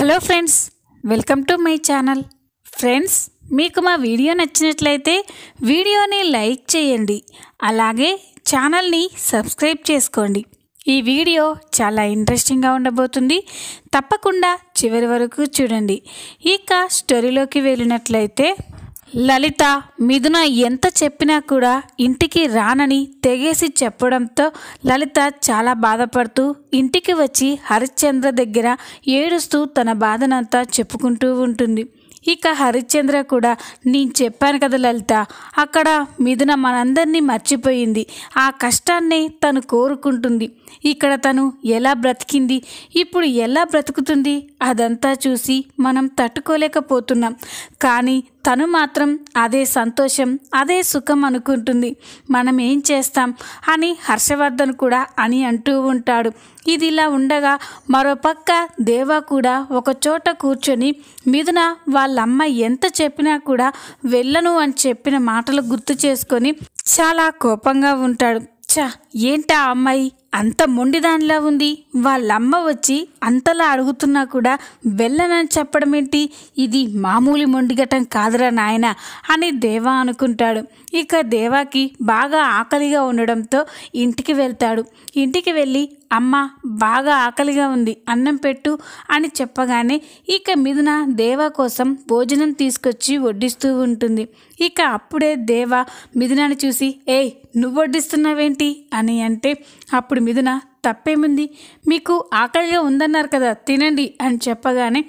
Hello friends, welcome to my channel. Friends, మీకు మా video నచ్చినట్లయితే వీడియోని లైక్ చేయండి, అలాగే ఛానల్ని సబ్స్క్రైబ్ చేసుకోండి. ఈ వీడియో చాలా ఇంట్రెస్టింగ్గా ఉండబోతుంది, తప్పకుండా చివరి వరకు చూడండి. ఇక స్టోరీలోకి వెళ్ళినట్లయితే, లలిత మిథున ఎంత చెప్పినా కూడా ఇంటికి రానని తెగేసి చెప్పడంతో లలిత చాలా బాధపడుతూ ఇంటికి వచ్చి హరిశ్చంద్ర దగ్గర ఏడుస్తూ తన బాధనంతా చెప్పుకుంటూ ఉంటుంది. ఇక హరిశ్చంద్ర కూడా, నేను చెప్పాను కదా లలిత, అక్కడ మిథున మనందరినీ మర్చిపోయింది, ఆ కష్టాన్ని తను కోరుకుంటుంది, ఇక్కడ తను ఎలా బ్రతికింది, ఇప్పుడు ఎలా బ్రతుకుతుంది, అదంతా చూసి మనం తట్టుకోలేకపోతున్నాం, కానీ తను మాత్రం అదే సంతోషం, అదే సుఖం అనుకుంటుంది, మనం ఏం చేస్తాం అని హర్షవర్ధన్ కూడా అని అంటూ ఉంటాడు. ఇది ఇలా ఉండగా మరోపక్క దేవా కూడా ఒక చోట కూర్చొని మిథున వాళ్ళమ్మ ఎంత చెప్పినా కూడా వెళ్ళను అని చెప్పిన మాటలు గుర్తు చేసుకొని చాలా కోపంగా ఉంటాడు. ఏంటా అమ్మాయి అంత మొండిదానిలా ఉంది, వాళ్ళమ్మ వచ్చి అంతలా అడుగుతున్నా కూడా వెళ్ళనని చెప్పడం ఏంటి, ఇది మామూలు మొండిగటం కాదురా నాయన అని దేవా అనుకుంటాడు. ఇక దేవాకి బాగా ఆకలిగా ఉండడంతో ఇంటికి వెళ్తాడు. ఇంటికి వెళ్ళి, అమ్మ బాగా ఆకలిగా ఉంది, అన్నం పెట్టు అని చెప్పగానే ఇక మిథున దేవా కోసం భోజనం తీసుకొచ్చి వడ్డిస్తూ ఉంటుంది. ఇక అప్పుడే దేవా మిథునాని చూసి, ఏయ్ నువ్వు వడ్డిస్తున్నావేంటి అని అంటే, అప్పుడు మిథున, తప్పేముంది, మీకు ఆకలిగా ఉందన్నారు కదా తినండి అని చెప్పగానే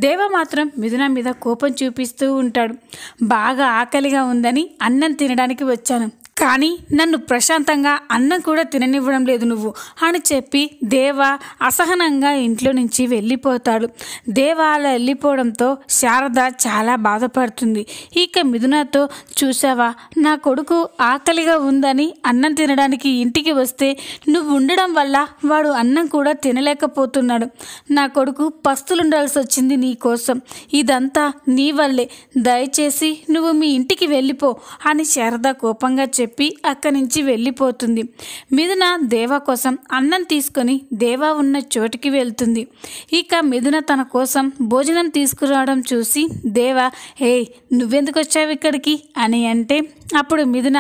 దేవ మాత్రం మిథున మీద కోపం చూపిస్తూ ఉంటాడు. బాగా ఆకలిగా ఉందని అన్నం తినడానికి వచ్చాను, కానీ నన్ను ప్రశాంతంగా అన్నం కూడా తిననివ్వడం లేదు నువ్వు అని చెప్పి దేవ అసహనంగా ఇంట్లో నుంచి వెళ్ళిపోతాడు. దేవ అలా వెళ్ళిపోవడంతో శారద చాలా బాధపడుతుంది. ఇక మిథునతో, చూసావా నా కొడుకు ఆకలిగా ఉందని అన్నం తినడానికి ఇంటికి వస్తే నువ్వు ఉండడం వల్ల వాడు అన్నం కూడా తినలేకపోతున్నాడు, నా కొడుకు పస్తులుండాల్సి వచ్చింది నీ కోసం, ఇదంతా నీ వల్లే, దయచేసి నువ్వు మీ ఇంటికి వెళ్ళిపో అని శారద కోపంగా చెప్పి అక్కడి నుంచి వెళ్ళిపోతుంది. మిథున దేవా కోసం అన్నం తీసుకొని దేవా ఉన్న చోటికి వెళ్తుంది. ఇక మిథున తన కోసం భోజనం తీసుకురావడం చూసి దేవా, హే నువ్వెందుకు వచ్చావు ఇక్కడికి అని అంటే, అప్పుడు మిథున,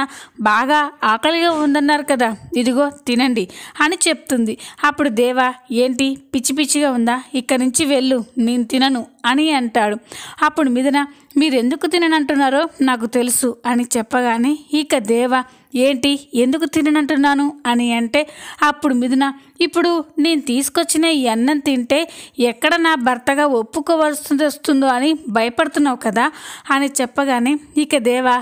బాగా ఆకలిగా ఉందన్నారు కదా, ఇదిగో తినండి అని చెప్తుంది. అప్పుడు దేవా, ఏంటి పిచ్చి పిచ్చిగా ఉందా, ఇక్కడి నుంచి వెళ్ళు, నేను తినను అని అంటాడు. అప్పుడు మిథున, మీరెందుకు తిననంటున్నారో నాకు తెలుసు అని చెప్పగానే ఇక దేవా, ఏంటి ఎందుకు తిననంటున్నాను అని అంటే, అప్పుడు మిథున, ఇప్పుడు నేను తీసుకొచ్చిన ఈ అన్నం తింటే ఎక్కడ నా భర్తగా ఒప్పుకోవాల్సి వస్తుందో అని భయపడుతున్నావు కదా అని చెప్పగానే ఇక దేవా,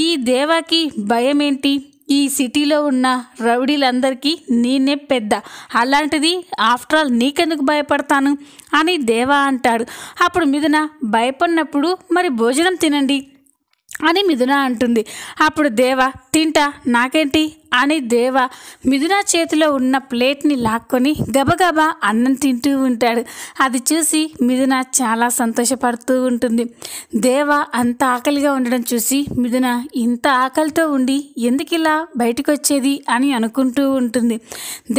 ఈ దేవాకి భయం ఏంటి, ఈ సిటీలో ఉన్న రౌడీలందరికీ నేనే పెద్ద, అలాంటిది ఆఫ్టర్ ఆల్ నీకెందుకు భయపడతాను అని దేవా అంటాడు. అప్పుడు మిథున, భయపడినప్పుడు మరి భోజనం తినండి అని మిథున అంటుంది. అప్పుడు దేవా, తింటా నాకేంటి అని దేవా మిథున చేతిలో ఉన్న ప్లేట్ని లాక్కొని గబగబా అన్నం తింటూ ఉంటాడు. అది చూసి మిథున చాలా సంతోషపడుతూ ఉంటుంది. దేవా అంత ఆకలిగా ఉండడం చూసి మిథున, ఇంత ఆకలితో ఉండి ఎందుకు ఇలా బయటకు వచ్చేది అని అనుకుంటూ ఉంటుంది.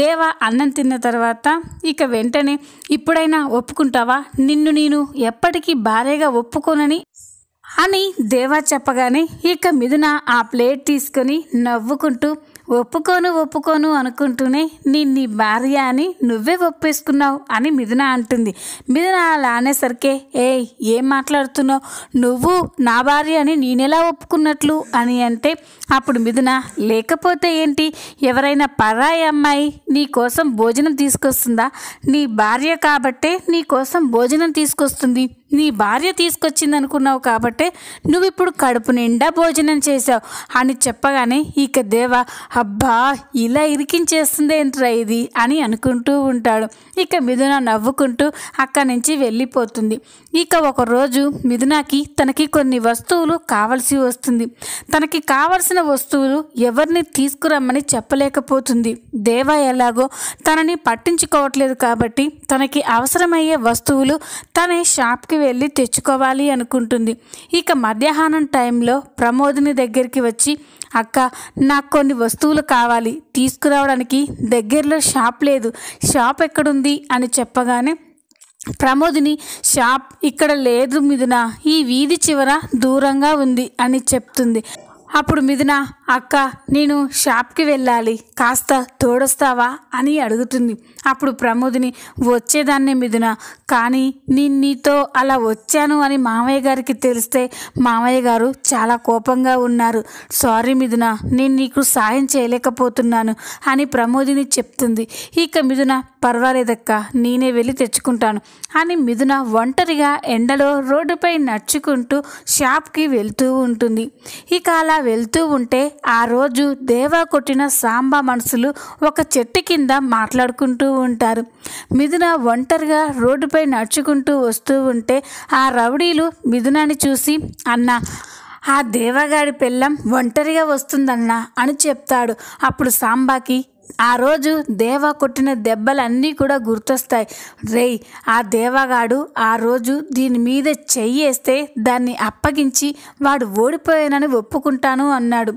దేవా అన్నం తిన్న తర్వాత ఇక వెంటనే, ఇప్పుడైనా ఒప్పుకుంటావా, నిన్ను నేను ఎప్పటికీ భార్యగా ఒప్పుకోనని అని దేవా చెప్పగానే ఇక మిథున ఆ ప్లేట్ తీసుకొని నవ్వుకుంటూ, ఒప్పుకోను అనుకుంటూనే నేను నీ భార్య అని నువ్వే ఒప్పేసుకున్నావు అని మిథున అంటుంది. మిథున అలా అనేసరికి, ఏం మాట్లాడుతున్నావు, నువ్వు నా భార్య అని నేనెలా ఒప్పుకున్నట్లు అని అంటే, అప్పుడు మిథున, లేకపోతే ఏంటి, ఎవరైనా పరాయి అమ్మాయి నీ కోసం భోజనం తీసుకొస్తుందా, నీ భార్య కాబట్టే నీ కోసం భోజనం తీసుకొస్తుంది, నీ భార్య తీసుకొచ్చింది అనుకున్నావు కాబట్టే నువ్వు ఇప్పుడు కడుపు నిండా భోజనం చేసావు అని చెప్పగానే ఇక దేవా, అబ్బా ఇలా ఇరికించేస్తుంది ఏంట్రా ఇది అని అనుకుంటూ ఉంటాడు. ఇక మిథున నవ్వుకుంటూ అక్కడి నుంచి వెళ్ళిపోతుంది. ఇక ఒకరోజు మిథునకి తనకి కొన్ని వస్తువులు కావలసి వస్తుంది. తనకి కావలసిన వస్తువులు ఎవరిని తీసుకురమ్మని చెప్పలేకపోతుంది. దేవా ఎలాగో తనని పట్టించుకోవట్లేదు కాబట్టి తనకి అవసరమయ్యే వస్తువులు తనే షాప్కి వెళ్ళి తెచ్చుకోవాలి అనుకుంటుంది. ఇక మధ్యాహ్నం టైంలో ప్రమోదిని దగ్గరికి వచ్చి, అక్క నాకు కొన్ని వస్తువులు కావాలి, తీసుకురావడానికి దగ్గరలో షాప్ లేదు, షాప్ ఎక్కడుంది అని చెప్పగానే ప్రమోదిని షాప్ ఇక్కడ లేదు మిథున, ఈ వీధి చివర దూరంగా ఉంది అని చెప్తుంది. అప్పుడు మిథున, అక్క నేను షాప్కి వెళ్ళాలి, కాస్త తోడొస్తావా అని అడుగుతుంది. అప్పుడు ప్రమోదిని, వచ్చేదాన్నే మిథున, కానీ నేను నీతో అలా వచ్చాను అని మామయ్య గారికి తెలిస్తే మామయ్య గారు చాలా కోపంగా ఉన్నారు. సారీ మిథున, నేను నీకు సాయం చేయలేకపోతున్నాను అని ప్రమోదిని చెప్తుంది. ఇక మిథున, పర్వాలేదక్క, నేనే వెళ్ళి తెచ్చుకుంటాను అని మిథున ఒంటరిగా ఎండలో రోడ్డుపై నడుచుకుంటూ షాప్కి వెళ్తూ ఉంటుంది. ఇక అలా వెళ్తూ ఉంటే ఆ రోజు దేవా కొట్టిన సాంబా మనుషులు ఒక చెట్టు కింద మాట్లాడుకుంటూ ఉంటారు. మిథున ఒంటరిగా రోడ్డుపై నడుచుకుంటూ వస్తూ ఉంటే ఆ రౌడీలు మిథునాని చూసి, అన్నా ఆ దేవగాడి పెళ్ళం ఒంటరిగా వస్తుందన్నా అని చెప్తాడు. అప్పుడు సాంబాకి ఆ రోజు దేవా కొట్టిన దెబ్బలన్నీ కూడా గుర్తొస్తాయి. రేయ్, ఆ దేవగాడు ఆ రోజు దీని మీద చెయ్యేస్తే దాన్ని అప్పగించి వాడు ఓడిపోయానని ఒప్పుకుంటాను అన్నాడు.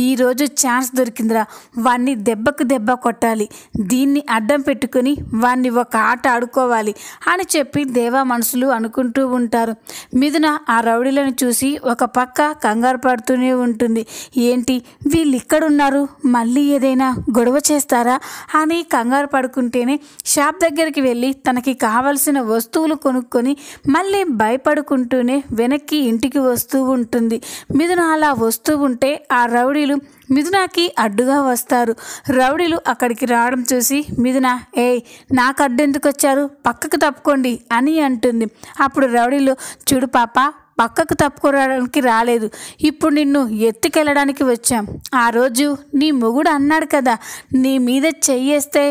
ఈరోజు ఛాన్స్ దొరికిందిరా, వాణ్ణి దెబ్బకు దెబ్బ కొట్టాలి, దీన్ని అడ్డం పెట్టుకుని వాణ్ణి ఒక ఆట ఆడుకోవాలి అని చెప్పి దేవా మనుషులు అనుకుంటూ ఉంటారు. మిథున ఆ రౌడీలను చూసి ఒక పక్క కంగారు పడుతూనే ఉంటుంది. ఏంటి వీళ్ళు ఇక్కడున్నారు, మళ్ళీ ఏదైనా గొడవ చేస్తారా అని కంగారు పడుకుంటేనే షాప్ దగ్గరికి వెళ్ళి తనకి కావలసిన వస్తువులు కొనుక్కొని మళ్ళీ భయపడుకుంటూనే వెనక్కి ఇంటికి వస్తూ ఉంటుంది. మిథున అలా వస్తూ ఉంటే ఆ రౌడీలు మిథునాకి అడ్డుగా వస్తారు. రౌడీలు అక్కడికి రావడం చూసి మిథున, ఏయ్ నాకు అడ్డెందుకు వచ్చారు, పక్కకు తప్పుకోండి అని అంటుంది. అప్పుడు రౌడీలు, చూడు పాప, పక్కకు తప్పుకోవడానికి రాలేదు, ఇప్పుడు నిన్ను ఎత్తుకెళ్ళడానికి వచ్చాం. ఆ రోజు నీ మొగుడు అన్నాడు కదా, నీ మీద చెయ్యేస్తే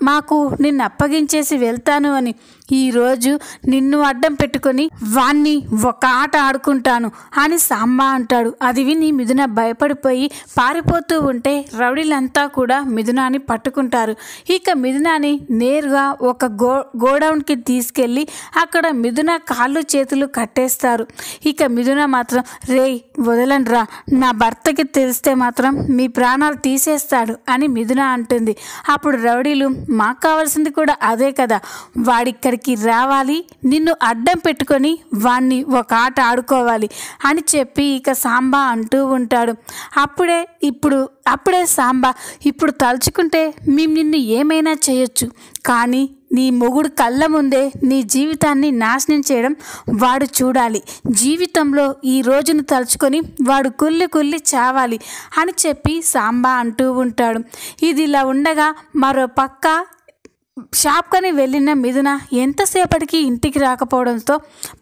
మాకు నిన్ను అప్పగించేసి వెళ్తాను అని. ఈరోజు నిన్ను అడ్డం పెట్టుకొని వాణ్ణి ఒక ఆట ఆడుకుంటాను అని సాంబా అంటాడు. అది విని మిథున భయపడిపోయి పారిపోతూ ఉంటే రౌడీలంతా కూడా మిథునాని పట్టుకుంటారు. ఇక మిథునాని నేరుగా ఒక గోడౌన్కి తీసుకెళ్ళి అక్కడ మిథున కాళ్ళు చేతులు కట్టేస్తారు. ఇక మిథున మాత్రం, రేయ్ వదలండ్రా, నా భర్తకి తెలిస్తే మాత్రం మీ ప్రాణాలు తీసేస్తాడు అని మిథున అంటుంది. అప్పుడు రౌడీలు, మాకు కావాల్సింది కూడా అదే కదా, వాడిక్కడికి రావాలి, నిన్ను అడ్డం పెట్టుకొని వాణ్ణి ఒక ఆట ఆడుకోవాలి అని చెప్పి ఇక సాంబా అంటూ ఉంటాడు. అప్పుడే సాంబా, ఇప్పుడు తలుచుకుంటే మేము నిన్ను ఏమైనా చేయొచ్చు, కానీ నీ మొగుడు కళ్ళ ముందే నీ జీవితాన్ని నాశనం చేయడం వాడు చూడాలి. జీవితంలో ఈ రోజును తలుచుకొని వాడు కుళ్ళి చావాలి అని చెప్పి సాంబా అంటూ ఉంటాడు. ఇది ఇలా ఉండగా మరో పక్క షాప్కని వెళ్ళిన మిథున ఎంతసేపటికి ఇంటికి రాకపోవడంతో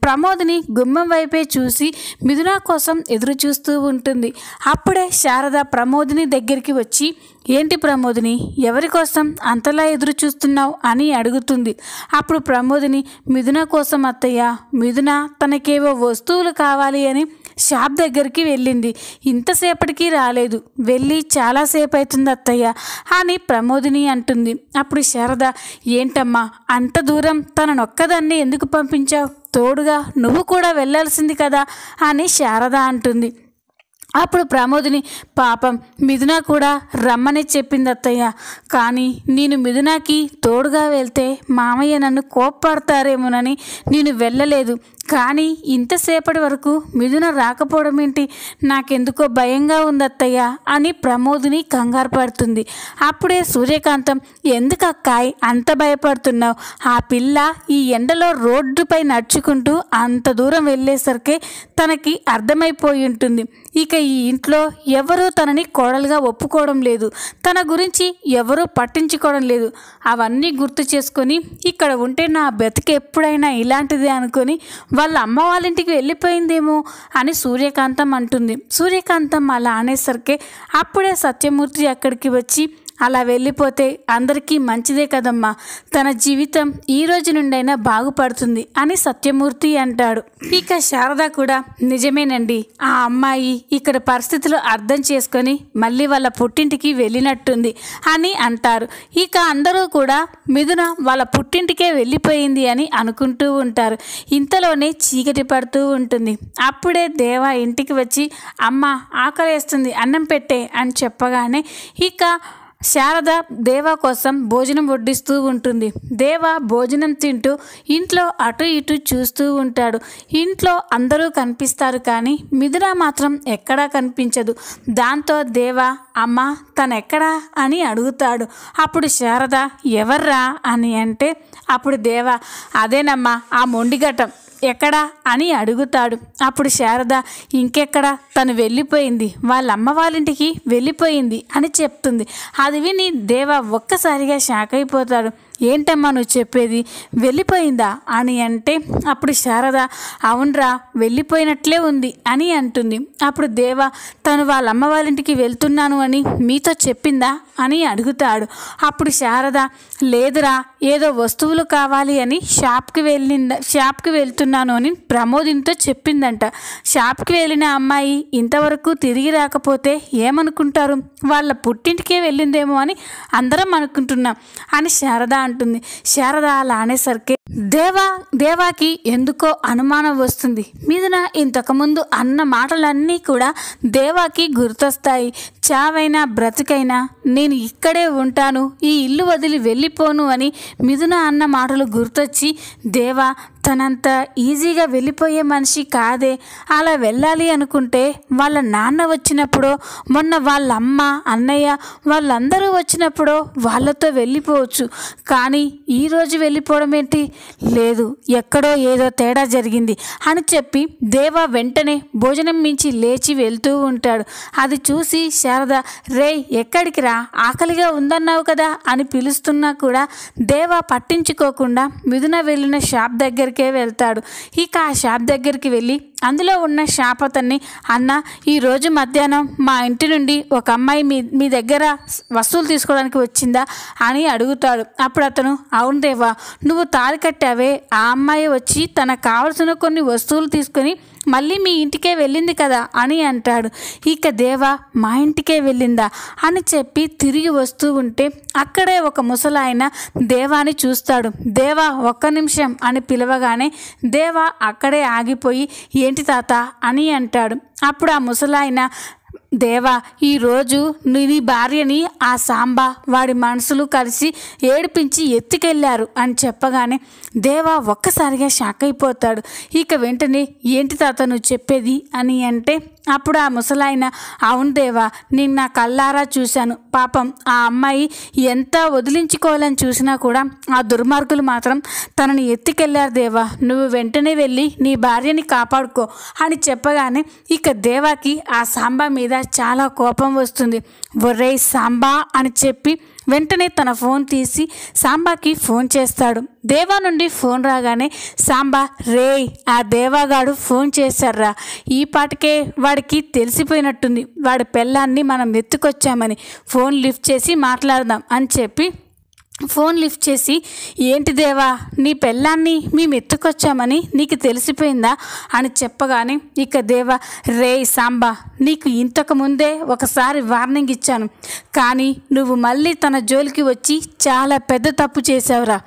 ప్రమోదిని గుమ్మం వైపే చూసి మిథున కోసం ఎదురు చూస్తూ ఉంటుంది. అప్పుడే శారద ప్రమోదిని దగ్గరికి వచ్చి, ఏంటి ప్రమోదిని, ఎవరి కోసం అంతలా ఎదురు చూస్తున్నావు అని అడుగుతుంది. అప్పుడు ప్రమోదిని, మిథున కోసం అత్తయ్య, మిథున తనకేవో వస్తువులు కావాలి అని షాప్ దగ్గరికి వెళ్ళింది, ఇంతసేపటికి రాలేదు, వెళ్ళి చాలాసేపు అవుతుంది అత్తయ్య అని ప్రమోదిని అంటుంది. అప్పుడు శారద, ఏంటమ్మా అంత దూరం తననొక్కదాన్ని ఎందుకు పంపించావు, తోడుగా నువ్వు కూడా వెళ్ళాల్సింది కదా అని శారద అంటుంది. అప్పుడు ప్రమోదిని, పాపం మిథున కూడా రమ్మని చెప్పింది అత్తయ్య, కానీ నేను మిథునకి తోడుగా వెళ్తే మామయ్య నన్ను కోప్పడతారేమోనని నేను వెళ్ళలేదు, కానీ ఇంతసేపటి వరకు మిథున రాకపోవడం ఏంటి, నాకెందుకో భయంగా ఉంది అత్తయ్య అని ప్రమోదిని కంగారు పడుతుంది. అప్పుడే సూర్యకాంతం, ఎందుకు అక్కాయ్ అంత భయపడుతున్నావు, ఆ పిల్ల ఈ ఎండలో రోడ్డుపై నడుచుకుంటూ అంత దూరం వెళ్ళేసరికి తనకి అర్థమైపోయి ఉంటుంది, ఇక ఈ ఇంట్లో ఎవరూ తనని కోడలుగా ఒప్పుకోవడం లేదు, తన గురించి ఎవరూ పట్టించుకోవడం లేదు, అవన్నీ గుర్తు చేసుకొని ఇక్కడ ఉంటే నా బతికి ఎప్పుడైనా ఇలాంటిదే అనుకొని వాళ్ళ అమ్మ వాళ్ళ ఇంటికి వెళ్ళిపోయిందేమో అని సూర్యకాంతం అంటుంది. సూర్యకాంతం అలా అనేసరికి అప్పుడే సత్యమూర్తి అక్కడికి వచ్చి, అలా వెళ్ళిపోతే అందరికీ మంచిదే కదమ్మా, తన జీవితం ఈ రోజు నుండైనా బాగుపడుతుంది అని సత్యమూర్తి అంటాడు. ఇక శారద కూడా, నిజమేనండి, ఆ అమ్మాయి ఇక్కడ పరిస్థితులు అర్థం చేసుకొని మళ్ళీ వాళ్ళ పుట్టింటికి వెళ్ళినట్టుంది అని అంటారు. ఇక అందరూ కూడా మిథున వాళ్ళ పుట్టింటికే వెళ్ళిపోయింది అని అనుకుంటూ ఉంటారు. ఇంతలోనే చీకటి పడుతూ ఉంటుంది. అప్పుడే దేవా ఇంటికి వచ్చి, అమ్మ ఆకలేస్తుంది, అన్నం పెట్టే అని చెప్పగానే ఇక శారద దేవా కోసం భోజనం వడ్డిస్తూ ఉంటుంది. దేవా భోజనం తింటూ ఇంట్లో అటు ఇటు చూస్తూ ఉంటాడు. ఇంట్లో అందరూ కనిపిస్తారు కానీ మిథున మాత్రం ఎక్కడా కనిపించదు. దాంతో దేవా అమ్మ తనెక్కడా అని అడుగుతాడు. అప్పుడు శారద ఎవర్రా అని అంటే అప్పుడు దేవా అదేనమ్మా ఆ మొండిగటం ఎక్కడా అని అడుగుతాడు. అప్పుడు శారద ఇంకెక్కడ తను వెళ్ళిపోయింది, వాళ్ళ అమ్మ వాళ్ళింటికి వెళ్ళిపోయింది అని చెప్తుంది. అది విని దేవా ఒక్కసారిగా షాక్ అయిపోతాడు. ఏంటమ్మా నువ్వు చెప్పేది, వెళ్ళిపోయిందా అని అంటే అప్పుడు శారద అవునరా వెళ్ళిపోయినట్లే ఉంది అని అంటుంది. అప్పుడు దేవా తను వాళ్ళ అమ్మ వాళ్ళింటికి వెళ్తున్నాను అని మీతో చెప్పిందా అని అడుగుతాడు. అప్పుడు శారద లేదురా ఏదో వస్తువులు కావాలి అని షాప్కి వెళ్తున్నాను అని ప్రమోదినితో చెప్పిందంట. షాప్కి వెళ్ళిన అమ్మాయి ఇంతవరకు తిరిగి రాకపోతే ఏమనుకుంటారు, వాళ్ళ పుట్టింటికే వెళ్ళిందేమో అని అందరం అనుకుంటున్నాం అని శారద అంటుంది. శారద అలా అనేసరికి దేవాకి ఎందుకో అనుమానం వస్తుంది. మిథున ఇంతకుముందు అన్న మాటలన్నీ కూడా దేవాకి గుర్తొస్తాయి. చావైనా బ్రతికైనా నేను ఇక్కడే ఉంటాను, ఈ ఇల్లు వదిలి వెళ్ళిపోను అని మిథున అన్న మాటలు గుర్తొచ్చి దేవా తనంత ఈజీగా వెళ్ళిపోయే మనిషి కాదే, అలా వెళ్ళాలి అనుకుంటే వాళ్ళ నాన్న వచ్చినప్పుడో మొన్న వాళ్ళ అమ్మ అన్నయ్య వాళ్ళందరూ వచ్చినప్పుడో వాళ్ళతో వెళ్ళిపోవచ్చు, కానీ ఈరోజు వెళ్ళిపోవడం ఏంటి, లేదు ఎక్కడో ఏదో తేడా జరిగింది అని చెప్పి దేవా వెంటనే భోజనం మించి లేచి వెళ్తూ ఉంటాడు. అది చూసి శారద రే ఎక్కడికి రా ఆకలిగా ఉందన్నావు కదా అని పిలుస్తున్నా కూడా దేవా పట్టించుకోకుండా మిథున వెళ్ళిన షాప్ దగ్గరికి వెళ్తాడు. ఇక ఆ షాప్ దగ్గరికి వెళ్ళి అందులో ఉన్న షాప్ అతన్ని అన్న ఈరోజు మధ్యాహ్నం మా ఇంటి నుండి ఒక అమ్మాయి మీ దగ్గర వస్తువులు తీసుకోవడానికి వచ్చిందా అని అడుగుతాడు. అప్పుడు అతను అవును దేవా నువ్వు తాళి కట్టావే ఆ అమ్మాయి వచ్చి తనకు కావలసిన కొన్ని వస్తువులు తీసుకొని మళ్ళీ మీ ఇంటికే వెళ్ళింది కదా అని అంటాడు. ఇక దేవా మా ఇంటికే వెళ్ళిందా అని చెప్పి తిరిగి వస్తూ ఉంటే అక్కడే ఒక ముసలాయన దేవాని చూస్తాడు. దేవా ఒక్క నిమిషం అని పిలవగానే దేవా అక్కడే ఆగిపోయి ఏంటి తాత అని అంటాడు. అప్పుడు ఆ ముసలాయన దేవా ఈరోజు నీ భార్యని ఆ సాంబా వాడి మనుషులు కలిసి ఏడిపించి ఎత్తుకెళ్ళారు అని చెప్పగానే దేవా ఒక్కసారిగా షాక్ అయిపోతాడు. ఇక వెంటనే ఏంటి తాత నువ్వు చెప్పేది అని అంటే అప్పుడు ఆ ముసలాయన అవును దేవా నిన్న కళ్ళారా చూశాను, పాపం ఆ అమ్మాయి ఎంత వదిలించుకోవాలని చూసినా కూడా ఆ దుర్మార్గులు మాత్రం తనని ఎత్తుకెళ్ళారు దేవా, నువ్వు వెంటనే వెళ్ళి నీ భార్యని కాపాడుకో అని చెప్పగానే ఇక దేవాకి ఆ సాంబా మీద చాలా కోపం వస్తుంది. ఒరేయ్ సాంబా అని చెప్పి వెంటనే తన ఫోన్ తీసి సాంబాకి ఫోన్ చేస్తాడు. దేవా నుండి ఫోన్ రాగానే సాంబా రేయ్ ఆ దేవాగాడు ఫోన్ చేశారా, ఈ పాటికే వాడికి తెలిసిపోయినట్టుంది వాడి పెళ్ళాన్ని మనం ఎత్తుకొచ్చామని, ఫోన్ లిఫ్ట్ చేసి మాట్లాడదాం అని చెప్పి ఫోన్ లిఫ్ట్ చేసి ఏంటి దేవా నీ పెళ్ళాన్ని మేము ఎత్తుకొచ్చామని నీకు తెలిసిపోయిందా అని చెప్పగానే ఇక దేవా రేయ్ సాంబా నీకు ఇంతకు ముందే ఒకసారి వార్నింగ్ ఇచ్చాను, కానీ నువ్వు మళ్ళీ తన జోలికి వచ్చి చాలా పెద్ద తప్పు చేసావురా,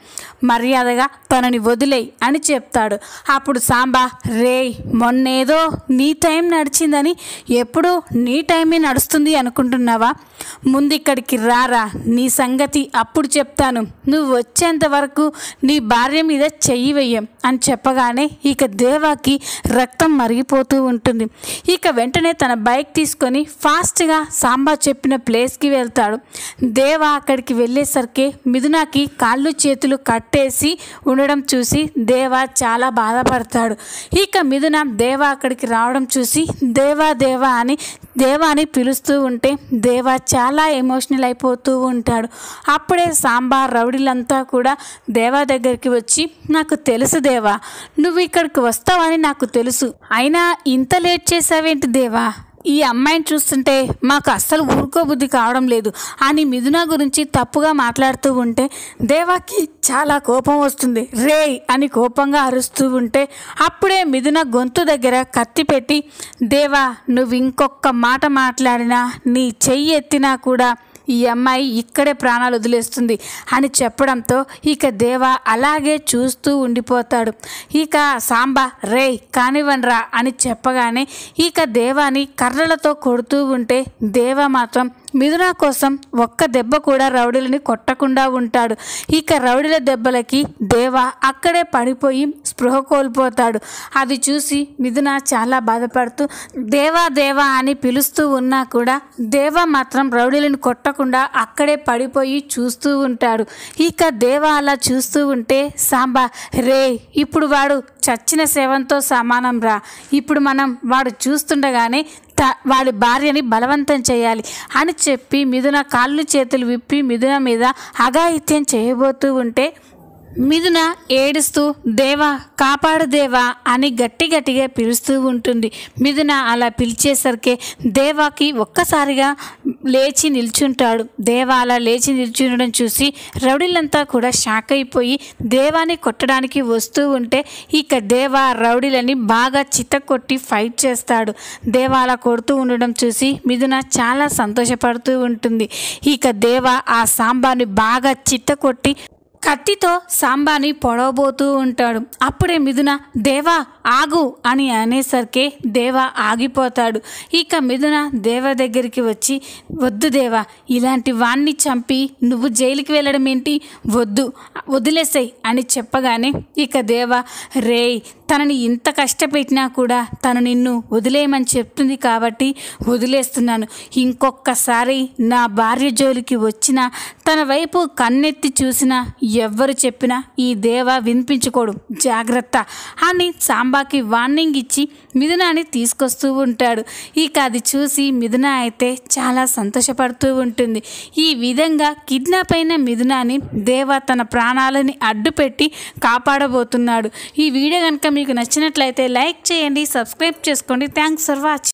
మర్యాదగా తనని వదిలేయి అని చెప్తాడు. అప్పుడు సాంబా రేయ్ మొన్నేదో నీ టైం నడిచిందని ఎప్పుడు నీ టైమే నడుస్తుంది అనుకుంటున్నావా, ముందు ఇక్కడికి రారా నీ సంగతి అప్పుడు చెప్తాను, నువ్వు వచ్చేంత వరకు నీ భార్య మీద చెయ్యి వెయ్యం అని చెప్పగానే ఇక దేవాకి రక్తం మరిగిపోతూ ఉంటుంది. ఇక వెంటనే తన బైక్ తీసుకొని ఫాస్ట్గా సాంబా చెప్పిన ప్లేస్కి వెళ్తాడు. దేవా అక్కడికి వెళ్ళేసరికి మిథునాకి కాళ్ళు చేతులు కట్టేసి ఉండడం చూసి దేవా చాలా బాధపడతాడు. ఇక మిథున దేవా అక్కడికి రావడం చూసి దేవా దేవా అని దేవాని పిలుస్తూ ఉంటే దేవా చాలా ఎమోషనల్ అయిపోతూ ఉంటాడు. అప్పుడే సాంబా రౌడీలంతా కూడా దేవా దగ్గరికి వచ్చి నాకు తెలుసు దేవా నువ్వు ఇక్కడికి వస్తావని నాకు తెలుసు, అయినా ఇంత లేట్ చేసావేంటి దేవా, ఈ అమ్మాయిని చూస్తుంటే మాకు అస్సలు ఊరుకోబుద్ధి కావడం లేదు అని మిథున గురించి తప్పుగా మాట్లాడుతూ ఉంటే దేవాకి చాలా కోపం వస్తుంది. రేయ్ అని కోపంగా అరుస్తూ ఉంటే అప్పుడే మిథున గొంతు దగ్గర కత్తి పెట్టి దేవా నువ్వు ఇంకొక మాట మాట్లాడినా నీ చెయ్యి ఎత్తినా కూడా ఈ అమ్మాయి ఇక్కడే ప్రాణాలు వదిలేస్తుంది అని చెప్పడంతో ఇక దేవా అలాగే చూస్తూ ఉండిపోతాడు. ఇక సాంబా రేయ్ కానివ్వనరా అని చెప్పగానే ఇక దేవాని కర్రలతో కొడుతూ ఉంటే దేవా మాత్రం మిథున కోసం ఒక్క దెబ్బ కూడా రౌడీలని కొట్టకుండా ఉంటాడు. ఇక రౌడీల దెబ్బలకి దేవ అక్కడే పడిపోయి స్పృహ కోల్పోతాడు. అది చూసి మిథున చాలా బాధపడుతూ దేవా దేవా అని పిలుస్తూ ఉన్నా కూడా దేవ మాత్రం రౌడీలను కొట్టకుండా అక్కడే పడిపోయి చూస్తూ ఉంటాడు. ఇక దేవ అలా చూస్తూ ఉంటే సాంబా, రే ఇప్పుడు వాడు చచ్చిన శవంతో సమానం రా, ఇప్పుడు మనం వాడు చూస్తుండగానే వాడి భార్యని బలవంతం చేయాలి అని చెప్పి మిథున కాళ్ళు చేతులు విప్పి మిథున మీద అఘాయిత్యం చేయబోతూ ఉంటే మిథున ఏడుస్తూ దేవా కాపాడు దేవా అని గట్టి గట్టిగా పిలుస్తూ ఉంటుంది. మిథున అలా పిలిచేసరికి దేవాకి ఒక్కసారిగా లేచి నిల్చుంటాడు. దేవా అలా లేచి నిల్చుండడం చూసి రౌడీలంతా కూడా షాక్ అయిపోయి దేవాని కొట్టడానికి వస్తూ ఉంటే ఇక దేవా రౌడీలని బాగా చితకొట్టి ఫైట్ చేస్తాడు. దేవా అలా కొడుతూ ఉండడం చూసి మిథున చాలా సంతోషపడుతూ ఉంటుంది. ఇక దేవా ఆ సాంబాని బాగా చితకొట్టి కత్తితో సాంబాని పొడవబోతూ ఉంటాడు. అప్పుడే మిథున దేవా ఆగు అని అనేసరికి దేవా ఆగిపోతాడు. ఇక మిథున దేవ దగ్గరికి వచ్చి వద్దు దేవా, ఇలాంటి వాణ్ణి చంపి నువ్వు జైలుకి వెళ్ళడం ఏంటి, వద్దు వదిలేసాయి అని చెప్పగానే ఇక దేవా, రేయ్ తనని ఇంత కష్టపెట్టినా కూడా తను నిన్ను వదిలేయమని చెప్తుంది కాబట్టి వదిలేస్తున్నాను. ఇంకొకసారి నా భార్య జోలికి వచ్చినా తన వైపు కన్నెత్తి చూసినా ఎవ్వరు చెప్పినా ఈ దేవ వినిపించుకోడు, జాగ్రత్త అని సాంబాకి వార్నింగ్ ఇచ్చి మిథునాని తీసుకొస్తూ ఉంటాడు. ఇక అది చూసి మిథున అయితే చాలా సంతోషపడుతూ ఉంటుంది. ఈ విధంగా కిడ్నాప్ అయిన మిథునాని దేవ తన ప్రాణాలని అడ్డుపెట్టి కాపాడబోతున్నాడు. ఈ వీడియో కనుక మీకు నచ్చినట్లయితే లైక్ చేయండి, సబ్స్క్రైబ్ చేసుకోండి. Thanks for watching.